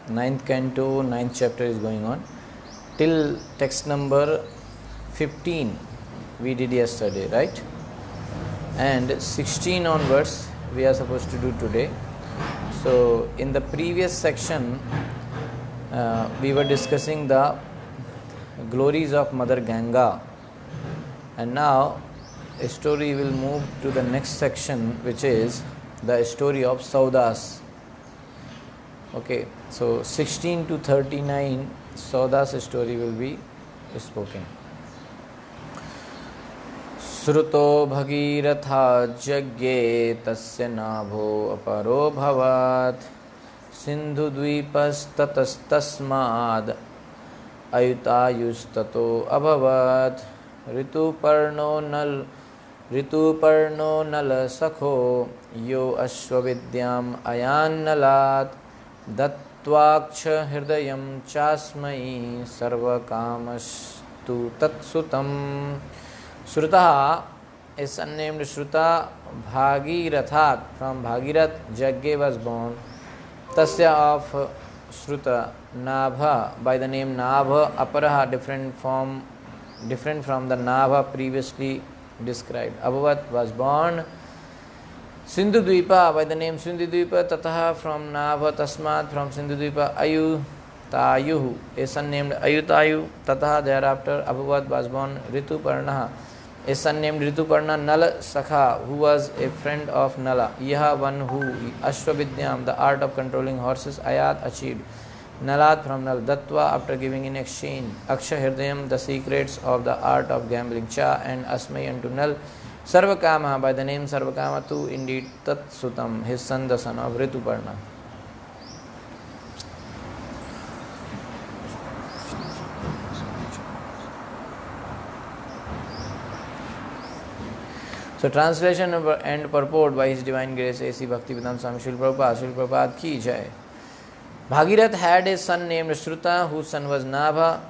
Ninth canto, ninth chapter is going on. Till text number 15 we did yesterday, right? And 16 onwards we are supposed to do today. So in the previous section we were discussing the glories of Mother Ganga, and now a story will move to the next section, which is the story of Saudas. Okay, so 16 to 39 Saudas story will be spoken. श्रुतो Bhagiratha यज्ञे तस्य नाभो अपरो भवात् सिन्धुद्वीपस्ततस्तस्माद् अयुतायुस्ततो अभवत् ऋतुपर्णो नलसखो यो अश्वविद्याम् अयान्नलात् दत्त्वाक्ष हृदयं चास्मै सर्वकामस्तु तत्सुतम्. Sruta is unnamed Shruta Bhagirathat. From Bhagirath, Jagge was born. Tasya of Shruta, Nabha by the name Nabha, Aparaha different from the Nabha previously described. Abhavat was born. Sindhudvipa by the name Sindhudvipa, Tataha from Nabha, Tasmat from Sindhudvipa, Ayutayuhu, a son named Ayutayu, Tataha thereafter Abhavat was born. Rituparnaha, a son named Rituparna, Nala Sakha, who was a friend of Nala, Yaha, one who Ashwavidyam, the art of controlling horses, Ayat achieved. Nalat from Nal, Dattva after giving in exchange, Aksha Hirdayam, the secrets of the art of gambling, Cha and Asmai unto Nal, Sarvakama by the name Sarvakama too, indeed Tat Sutam, his son, the son of Rituparna. So translation and purport by His Divine Grace A.C. Bhaktivedanta Swami Srila Prabhupada ki jai. Bhagirath had a son named Shruta, whose son was Nabha.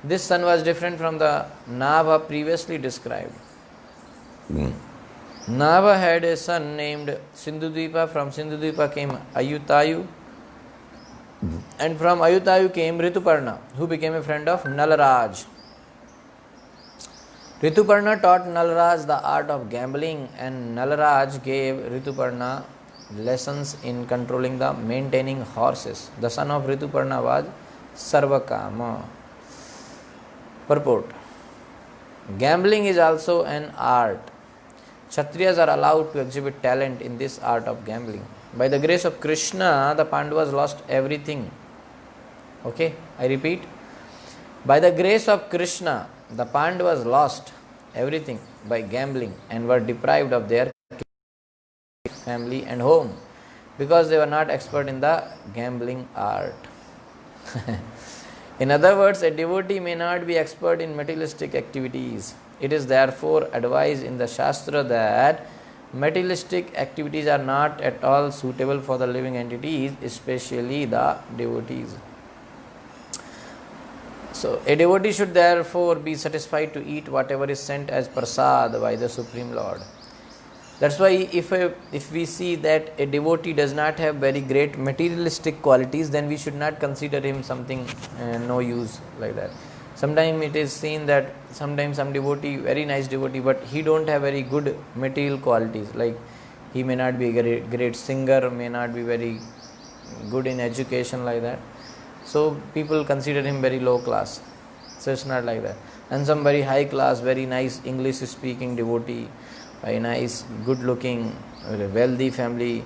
This son was different from the Nabha previously described. Nabha had a son named Sindhudvipa. From Sindhudvipa came Ayutayu, and from Ayutayu came Rituparna, who became a friend of Nalaraj. Rituparna taught Nalaraj the art of gambling, and Nalaraj gave Rituparna lessons in controlling the maintaining horses. The son of Rituparna was Sarvakama. Purport: gambling is also an art. Kshatriyas are allowed to exhibit talent in this art of gambling. By the grace of Krishna, the Pandavas lost everything. Okay, I repeat. By the grace of Krishna, the Pandavas lost everything by gambling and were deprived of their family and home because they were not expert in the gambling art. In other words, a devotee may not be expert in materialistic activities. It is therefore advised in the Shastra that materialistic activities are not at all suitable for the living entities, especially the devotees. So, a devotee should therefore be satisfied to eat whatever is sent as prasad by the Supreme Lord. That's why if we see that a devotee does not have very great materialistic qualities, then we should not consider him something no use like that. Sometimes it is seen that sometimes some devotee, very nice devotee, but he don't have very good material qualities. Like he may not be a great singer, may not be very good in education like that. So people consider him very low class. So it's not like that. And some very high class, very nice English speaking devotee, very nice, good looking, very wealthy family.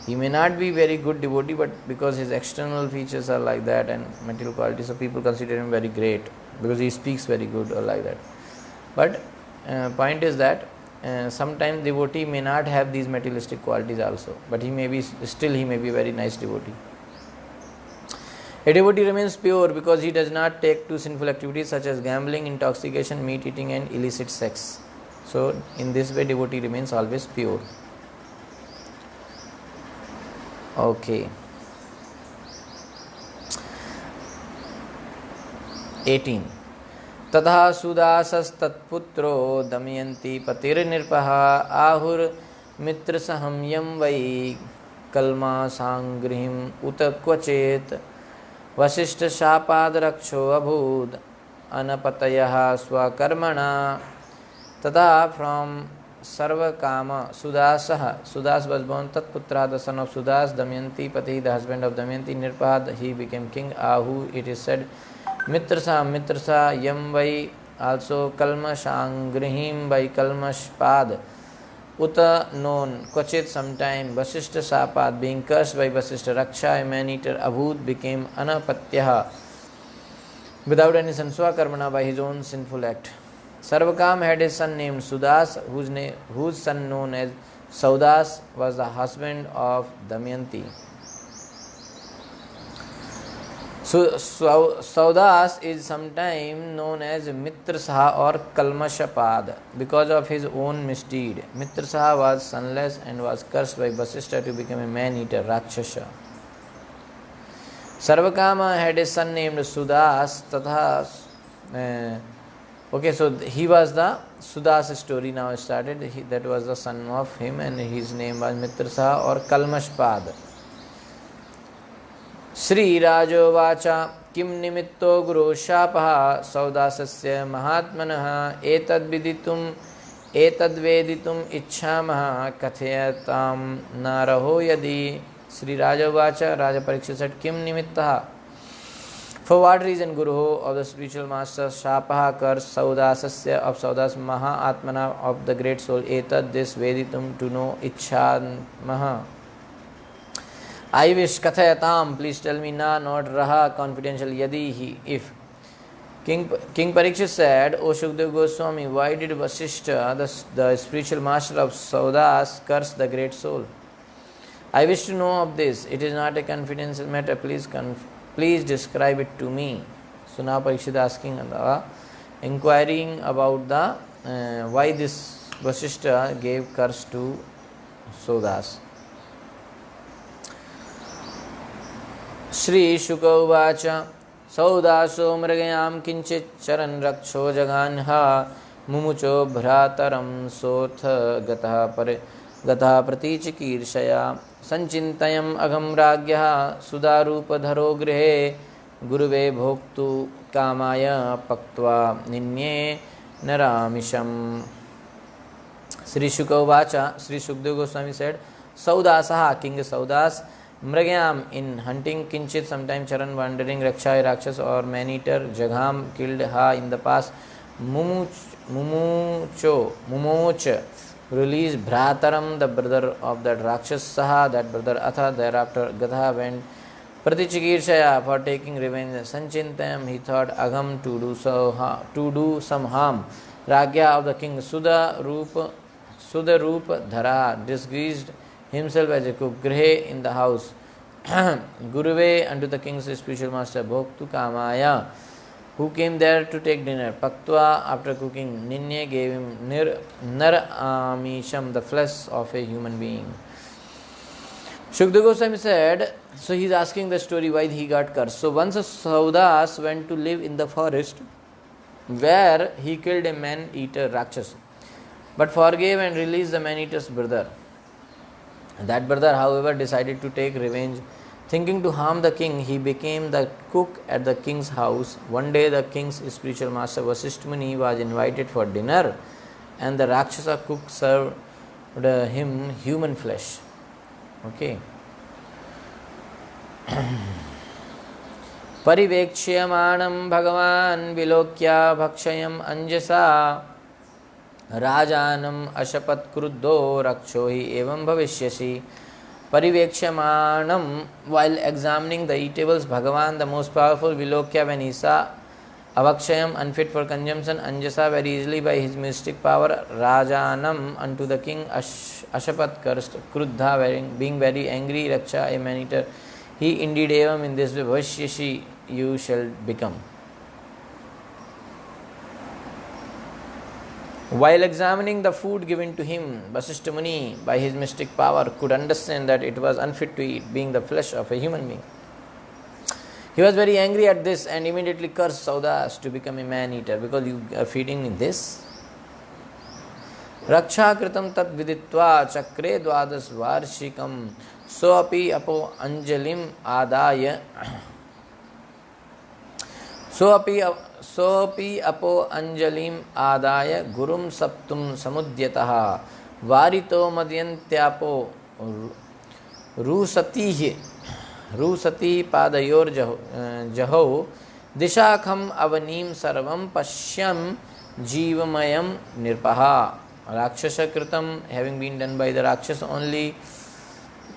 He may not be very good devotee, but because his external features are like that and material qualities, so people consider him very great because he speaks very good or like that. But point is that sometimes devotee may not have these materialistic qualities also, but he may be a very nice devotee. A devotee remains pure because he does not take to sinful activities such as gambling, intoxication, meat eating and illicit sex. So in this way devotee remains always pure. Okay. 18. तथा सुदासस्तत्पुत्रो दमयन्ती पतिर्निर्पहा आहुर मित्रसहं यं वै कल्मासाङ्घ्रिम् उत क्वचेत् वसिष्ठशापाद्रक्षो अभूत् अनपतयः स्वकर्मणा तथा from Sarvakama Sudasah. Sudas was born Tatputra, the son of Sudas, Damayanti Pati, the husband of Damayanti. Nirpad, he became king. Ahu, it is said. Mitrasa, Yamvai, also Kalmashangrihim by Kalmashpad. Uta, known. Kvachit, sometime. Vasishta Sapad, being cursed by Vasishta. Raksha, a man-eater. Abhut, became Anapatyaha, without any son. Swakarmana, by his own sinful act. Sarvakam had a son named Sudas, whose son known as Saudas was the husband of Damayanti. Saudas is sometimes known as Mitrasaha or Kalmashapad because of his own misdeed. Mitrasaha was sonless and was cursed by Vasishta to become a man-eater, Rakshasa. Sarvakama had a son named Sudas, okay, so he was the Sudas story now started. That was the son of him and his name was Mitrasaha or Kalmashpad. Sri Rajo Vacha Kim Nimitto Guru Shapaha Saudasasya Mahatmanaha Etad Viditum Etad Veditum Ichhamaha Kathayatam Naraho Yadi. Sri Raja Vacha, Raja Parikshit said, Kim Nimittaha. For what reason Guru of the spiritual master Shapaha cursed Saudasasya of Saudas Maha Atmana of the great soul Etad this Veditum to know Ichhamaha. I wish Kathayatam, please tell me na, not Raha, confidential Yadi he, if. King Parikshit said, O Shukdev Goswami, why did Vasishta, the spiritual master of Saudas, curse the great soul? I wish to know of this. It is not a confidential matter. Please describe it to me. So now Parikshit asking, inquiring about the why this Vasishta gave curse to Saudas. Shri Shuka Uvacha Saudaso Mragayam Kinchit Charan Raksho Jaganha Mumucho Bhrataram Sotha Gata Pratichikirshaya Sanchintayam Agam Ragyaha Sudarupadharo Grihe Guruve Bhoktu Kamaya Paktva Ninye Naramisham. Sri Shuka Uvacha, Sri Shukdev Goswami said, Saudasaha, King Saudas, Mragayam, in hunting, Kinchit, sometime Charan, wandering, Raksha, Rakshas or man-eater, Jagham, killed, Ha, in the past, Mumuch, released, Bhrataram, the brother of that Rakshas, Saha, that brother, Atha, thereafter, Gatha went, Pratichikirshaya, for taking revenge, Sanchintayam, he thought, Agham, to do some harm, Ragya of the king, Sudarupa Dhara, disguised himself as a cook, Grihe, in the house, Guruve, unto the king's spiritual master, Bhoktu Kamaya, who came there to take dinner, Paktva, after cooking, Ninye gave him Nar Amisham, the flesh of a human being. Shukdev Goswami said, so he is asking the story why he got cursed. So once Saudas went to live in the forest where he killed a man-eater Rakshas, but forgave and released the man-eater's brother. That brother, however, decided to take revenge. Thinking to harm the king, he became the cook at the king's house. One day, the king's spiritual master Vasishtha Muni was invited for dinner, and the Rakshasa cook served him human flesh. Okay. Parivekshyamanam Bhagavan Vilokya Bhakshayam Anjasa Rajanam Ashapat Kruddho Rakshohi Evam Bhavishyasi. Parivekshamanam, while examining the eatables, Bhagavan, the most powerful, Vilokya, when he saw Avakshayam, unfit for consumption, Anjasa, very easily by his mystic power, Rajanam, unto the king, Ashapat cursed, Kruddha, being very angry, Raksha, a man-eater. He indeed, Evam, in this way, Bhavishyashi, you shall become. While examining the food given to him, Vasishtha Muni, by his mystic power, could understand that it was unfit to eat, being the flesh of a human being. He was very angry at this and immediately cursed Saudas to become a man-eater, because you are feeding me this. Raksha kritam tat viditva chakre dvadas varshikam सोऽपि अपो अंजलिम आदाय गुरुम सप्तुम समुद्यतः वारितो मदयन्त्यापो रुसती पादयोर्जहौ दिशाखम अवनीम सर्वं पश्यम जीवमयम नृपः. Rakshasa kritam, having been done by the Rakshasa only.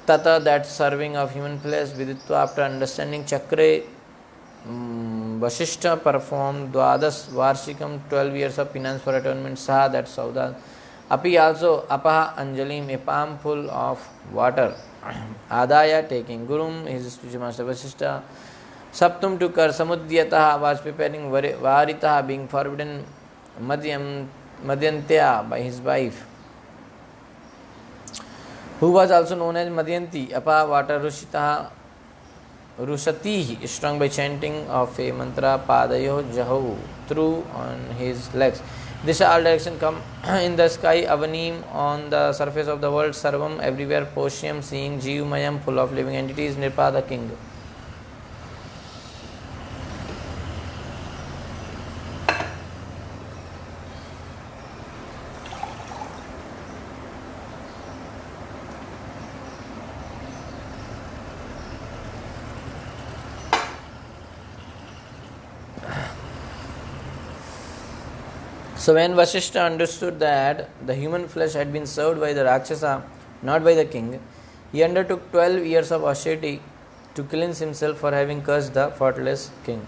Tata, that serving of human flesh. Viditva, after understanding Chakre, Vasishta performed Dwadas Varshikam, 12 years of penance for atonement. Saha, that Sauda. Api also, Apaha Anjalim, a palm full of water. Adaya, taking Gurum, his spiritual master Vasishta. Saptum to Kar, Samudyataha, was preparing Varitaha, being forbidden. Madhyantya, by his wife, who was also known as Madhyanti. Apa, water, Rusatihi, strong by chanting of a mantra. Padayo Jahau, through on his legs. This all direction come in the sky. Avanim, on the surface of the world. Sarvam, everywhere. Poshyam, seeing. Jeevmayam, full of living entities. Nirpa, the king. So when Vasishta understood that the human flesh had been served by the Rakshasa, not by the king, he undertook 12 years of austerity to cleanse himself for having cursed the faultless king.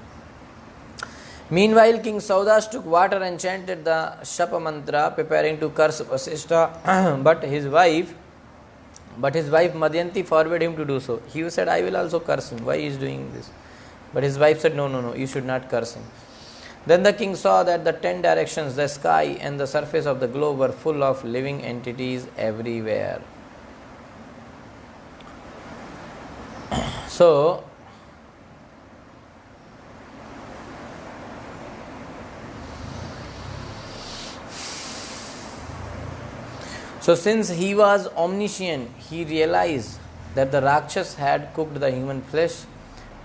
Meanwhile, King Saudas took water and chanted the Shapa mantra, preparing to curse Vasishta, but his wife Madhyanti forbade him to do so. He said, I will also curse him. Why he is doing this? But his wife said, no, you should not curse him. Then the king saw that the 10 directions, the sky and the surface of the globe were full of living entities everywhere. So since he was omniscient, he realized that the Rakshas had cooked the human flesh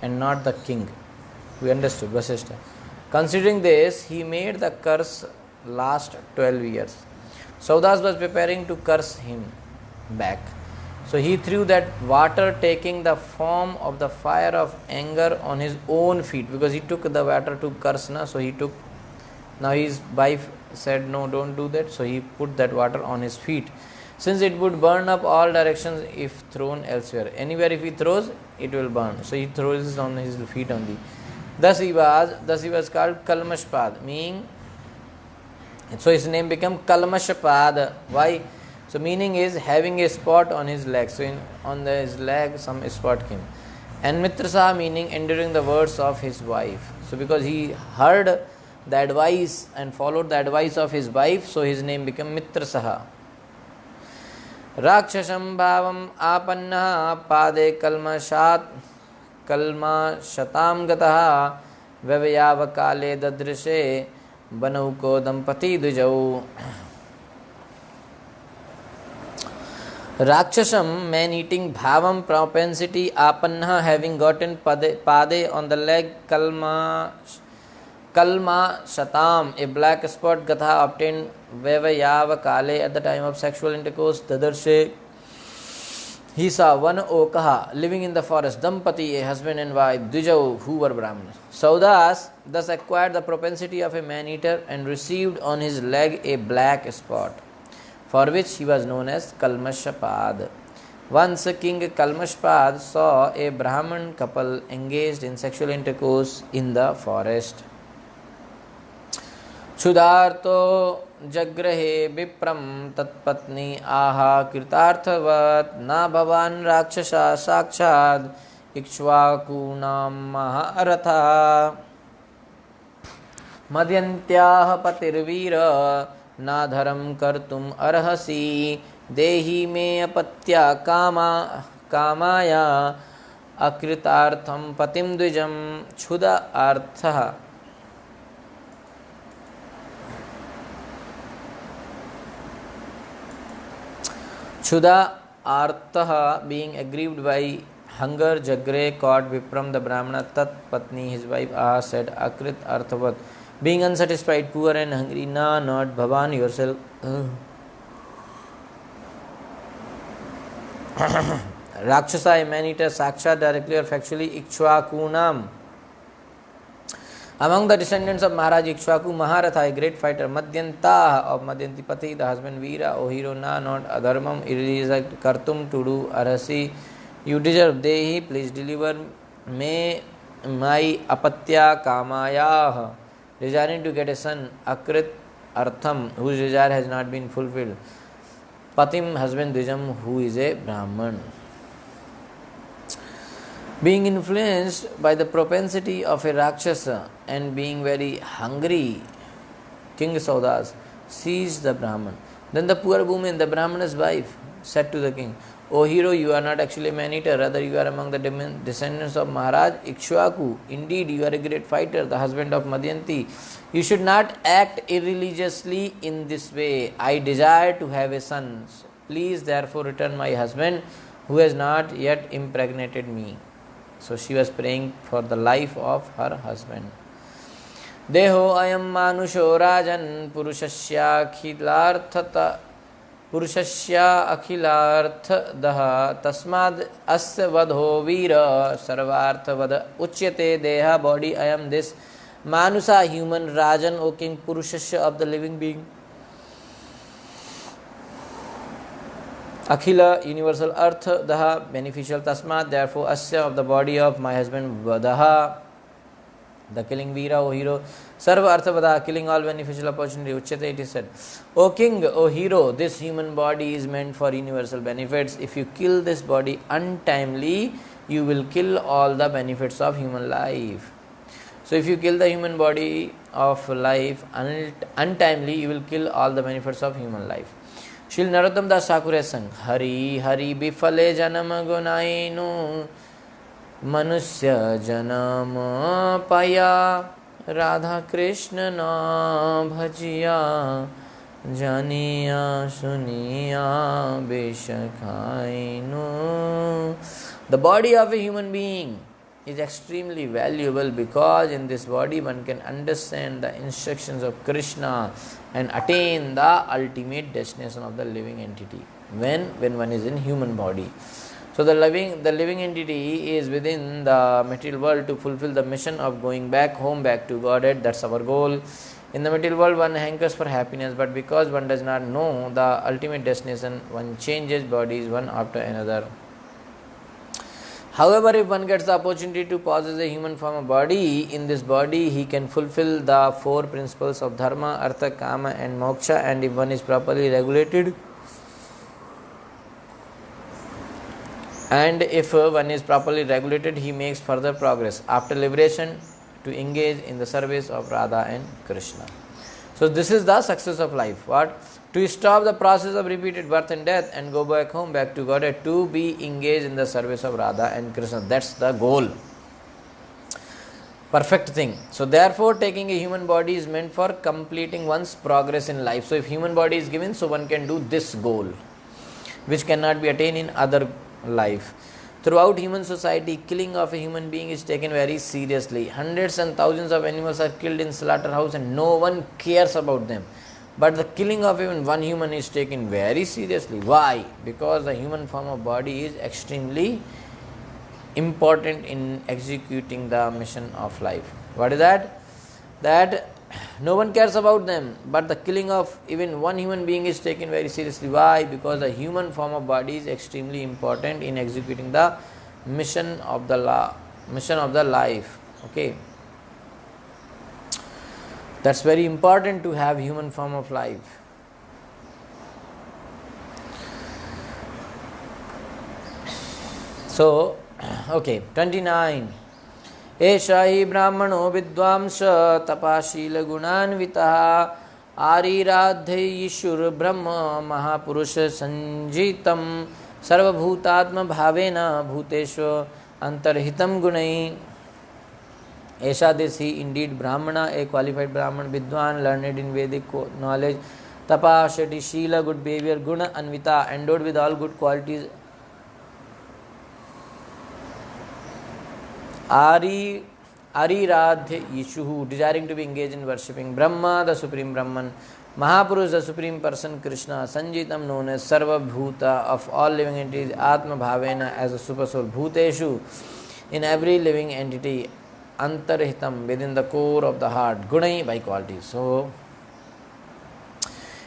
and not the king. We understood, Vasishta. Considering this, he made the curse last 12 years. Saudas was preparing to curse him back. So he threw that water, taking the form of the fire of anger on his own feet, because he took the water to curse. Now his wife said, no, don't do that. So he put that water on his feet, since it would burn up all directions if thrown elsewhere. Anywhere if he throws, it will burn. So he throws it on his feet only. Thus he was called Kalmashpad, meaning, so his name became Kalmashpad. Why? So meaning is having a spot on his leg. So on his leg some spot came. And Mitrasaha, meaning enduring the words of his wife. So because he heard the advice and followed the advice of his wife, so his name became Mitrasaha. Rakshasam bhavam apannaha pade kalma shatam gataha vyavayava kale dadrishe banauko dampati dujau. Rakshasam, man-eating, bhavam, propensity, apanna, having gotten, pade, on the leg, kalma shatam, a black spot, gatha, obtained, vyavayava kale, at the time of sexual intercourse, dadarshe, he saw one okaha living in the forest, dampati, a husband and wife, dujau, who were Brahmanas. Saudas thus acquired the propensity of a man-eater and received on his leg a black spot, for which he was known as Kalmashpad. Once King Kalmashpad saw a Brahman couple engaged in sexual intercourse in the forest. Chudarto jagrahe vipram tatpatni aha kritarthavat na bhavan rakshasa sakshad ikshvakunam maharatha madhyantyaha patirvira नाधरम कर्तुम अर्हसि देहि मे अपत्या कामाया अकृतार्थम पतिम द्विजम क्षुधा अर्थः. क्षुधा Artha, being aggrieved by hunger, Jagre caught Vipram the Brahmana, Tat Patni, his wife Aha, said, Akrit Arthavat, being unsatisfied, poor and hungry, Na, not Bhavan yourself. Rakshasa, a man-eater, Sakshat, directly or factually, Ikshvakunam. Among the descendants of Maharaj Ikshvaku, Maharatha, a great fighter, Madhyanta of Madhyantipati, the husband Veera, O hero, na, not adharmam, irreligious, kartum, to do, arasi, you deserve, Dehi, please deliver me my apatya kamaya, desiring to get a son, Akrit Artham, whose desire has not been fulfilled, Patim, husband Dijam, who is a Brahman. Being influenced by the propensity of a Rakshasa and being very hungry, King Saudas seized the Brahman. Then the poor woman, the Brahmana's wife, said to the king, O hero, you are not actually a man-eater, rather you are among the descendants of Maharaj Ikshvaku. Indeed, you are a great fighter, the husband of Madhyanti. You should not act irreligiously in this way. I desire to have a son. Please therefore return my husband, who has not yet impregnated me. So she was praying for the life of her husband. Deho ayam manusho rajan purushasya akhilarth daha tasmad asya vadho veera sarvartha vada uchyate deha, body I am this manusa, human, rajan, O king, purushasya, of the living being, Akhila, universal, Artha, Daha, beneficial, Tasmat, therefore, Asya, of the body of my husband, Vadaha, the killing, Veera, O hero, Sarva Artha Vadaha, killing all beneficial opportunity, Uchyate, it is said. O king, O hero, this human body is meant for universal benefits. If you kill this body untimely, you will kill all the benefits of human life. So if you kill the human body of life untimely, you will kill all the benefits of human life. Shil Narottam Das Thakur sang, Hari Hari Bifale Janam Gunainu Manusya Janam Paya Radha Krishna Na Bhajiya Janiya Suniya Beshakhainu. The body of a human being is extremely valuable because in this body one can understand the instructions of Krishna and attain the ultimate destination of the living entity when one is in human body. So the living entity is within the material world to fulfill the mission of going back home, back to Godhead. That's our goal. In the material world one hankers for happiness, but because one does not know the ultimate destination, one changes bodies one after another. However, if one gets the opportunity to possess a human form of body, in this body he can fulfill the four principles of dharma, artha, kama and moksha, and if one is properly regulated, he makes further progress after liberation to engage in the service of Radha and Krishna. So this is the success of life. What? To stop the process of repeated birth and death and go back home, back to Godhead, to be engaged in the service of Radha and Krishna. That's the goal. Perfect thing. So therefore taking a human body is meant for completing one's progress in life. So if human body is given, so one can do this goal, which cannot be attained in other life. Throughout human society, killing of a human being is taken very seriously. Hundreds and thousands of animals are killed in slaughterhouse and no one cares about them. But the killing of even one human is taken very seriously. Why? Because the human form of body is extremely important in executing the mission of life. What is that? That no one cares about them, but the killing of even one human being is taken very seriously. Why? Because the human form of body is extremely important in executing the mission of the life. Okay. That's very important to have human form of life. So, okay, 29. Esha hi brahmano vidvamsa tapashila gunanvitaha ariradhe yishur brahma mahapurusha sanjitam sarvabhutatma bhavena bhuteshva antarhitam gunai. Esha, this he, indeed Brahmana, a qualified Brahman, Vidwan, learned in Vedic knowledge, Tapa, Sheti, Sheela, good behavior, Guna, Anvita, endowed with all good qualities. Ari, Ariradhya Yishuhu, desiring to be engaged in worshipping. Brahma, the Supreme Brahman. Mahapurush, the Supreme Person, Krishna. Sanjitam, known as Sarva Bhuta, of all living entities. Atma Bhavena, as a super soul. Bhuteshu, in every living entity. Antarhitam, within the core of the heart. Gunai, by qualities. So,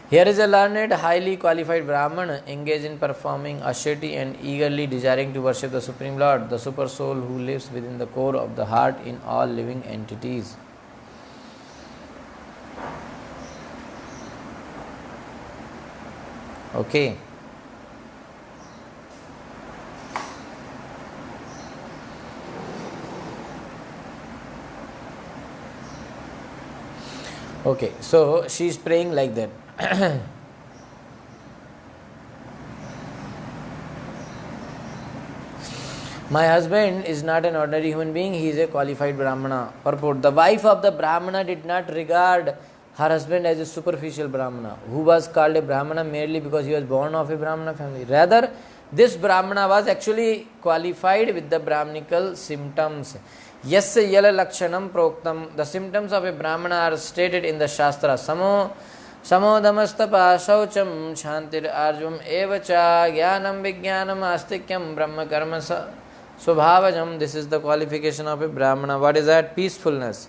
here is a learned, highly qualified Brahman engaged in performing asheti and eagerly desiring to worship the Supreme Lord, the Super Soul who lives within the core of the heart in all living entities. Okay. Okay, so she is praying like that. My husband is not an ordinary human being, he is a qualified Brahmana. Purport: the wife of the Brahmana did not regard her husband as a superficial Brahmana, who was called a Brahmana merely because he was born of a Brahmana family. Rather, this Brahmana was actually qualified with the Brahmanical symptoms. Yasya yala lakshanam proktam. The symptoms of a Brahmana are stated in the Shastra. Samodamastapa shaucham shantir arjum evacha jnanam vijnanam astikyam brahma karma swabhavajam. This is the qualification of a Brahmana. What is that? Peacefulness,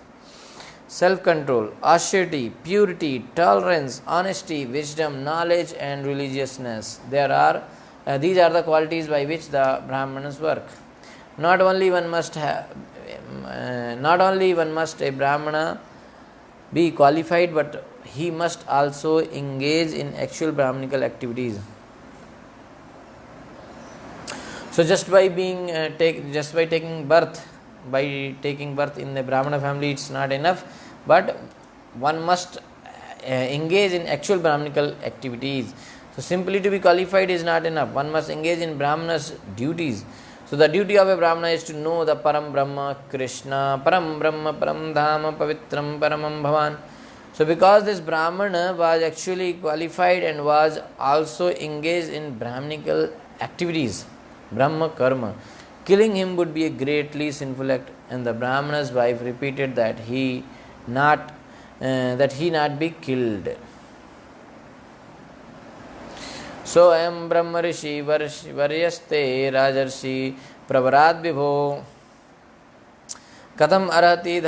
self-control, austerity, purity, tolerance, honesty, wisdom, knowledge and religiousness. These are the qualities by which the Brahmanas work. Not only one must a Brahmana be qualified, but he must also engage in actual Brahmanical activities. So just by taking birth in the Brahmana family, it's not enough, but one must engage in actual Brahmanical activities. So simply to be qualified is not enough. One must engage in Brahmana's duties. So the duty of a Brahmana is to know the Param Brahma, Krishna, Param Brahma, Param Dhama, Pavitram, Paramam Bhavan. So because this Brahmana was actually qualified and was also engaged in Brahmanical activities, Brahma Karma, killing him would be a greatly sinful act, and the Brahmana's wife repeated that he not be killed. So I am Brahma Rishi Varyaste Rajarshi Pravarad Vibho Katham Arhati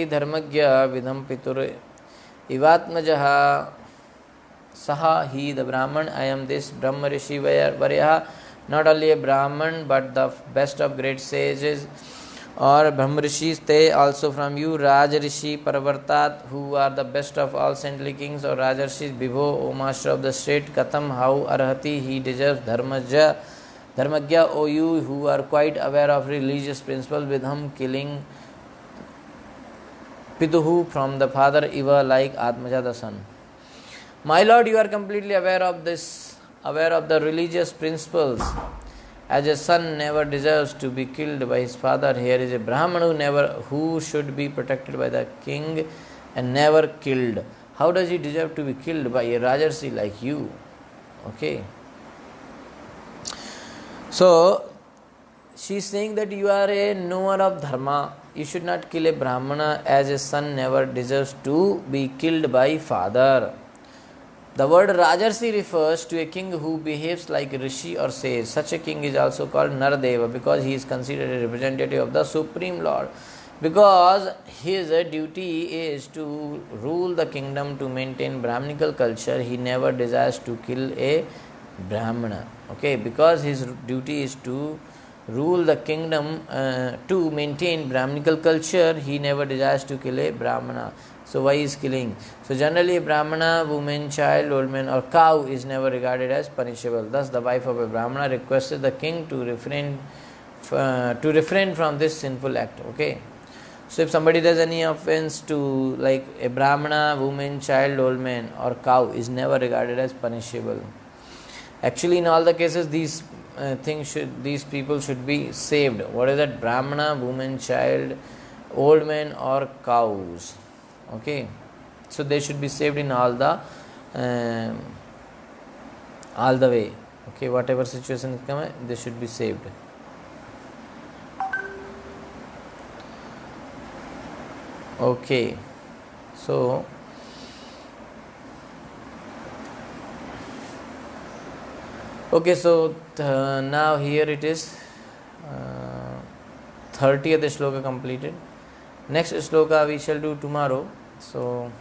Dharmagya Vidham Pitur Ivatmajaha Saha. He, the Brahman, I am this Brahma Rishi Varyaha, not only a Brahman but the best of great sages or Brahmarishis, they also from you, Rajarishi Paravartat, who are the best of all saintly kings, or Rajarshis, Bibho, O master of the state, Katham, how Arhati, he deserves Dharmagya, O you who are quite aware of religious principles, Vidham, killing Pituhu, from the father, Iva, like Atmaja, the son. My lord, you are completely aware of the religious principles. As a son never deserves to be killed by his father, here is a Brahman who should be protected by the king and never killed. How does he deserve to be killed by a Rajarsi like you? Okay. So, she is saying that you are a knower of dharma. You should not kill a Brahmana, as a son never deserves to be killed by father. The word Rajarsi refers to a king who behaves like a rishi or sage. Such a king is also called Naradeva because he is considered a representative of the Supreme Lord. Because his duty is to rule the kingdom, to maintain Brahmanical culture, he never desires to kill a Brahmana. Okay, because his duty is to rule the kingdom, to maintain Brahmanical culture, he never desires to kill a Brahmana. So why is killing? So generally a Brahmana, woman, child, old man or cow is never regarded as punishable. Thus the wife of a Brahmana requested the king to refrain from this sinful act. Okay. So if somebody does any offense to like a Brahmana, woman, child, old man or cow is never regarded as punishable. Actually in all the cases these people should be saved. What is that? Brahmana, woman, child, old man or cows. Okay. So they should be saved in all the way. Okay, whatever situation is coming, they should be saved. Okay, so now here it is 30th shloka completed. Next shloka we shall do tomorrow. So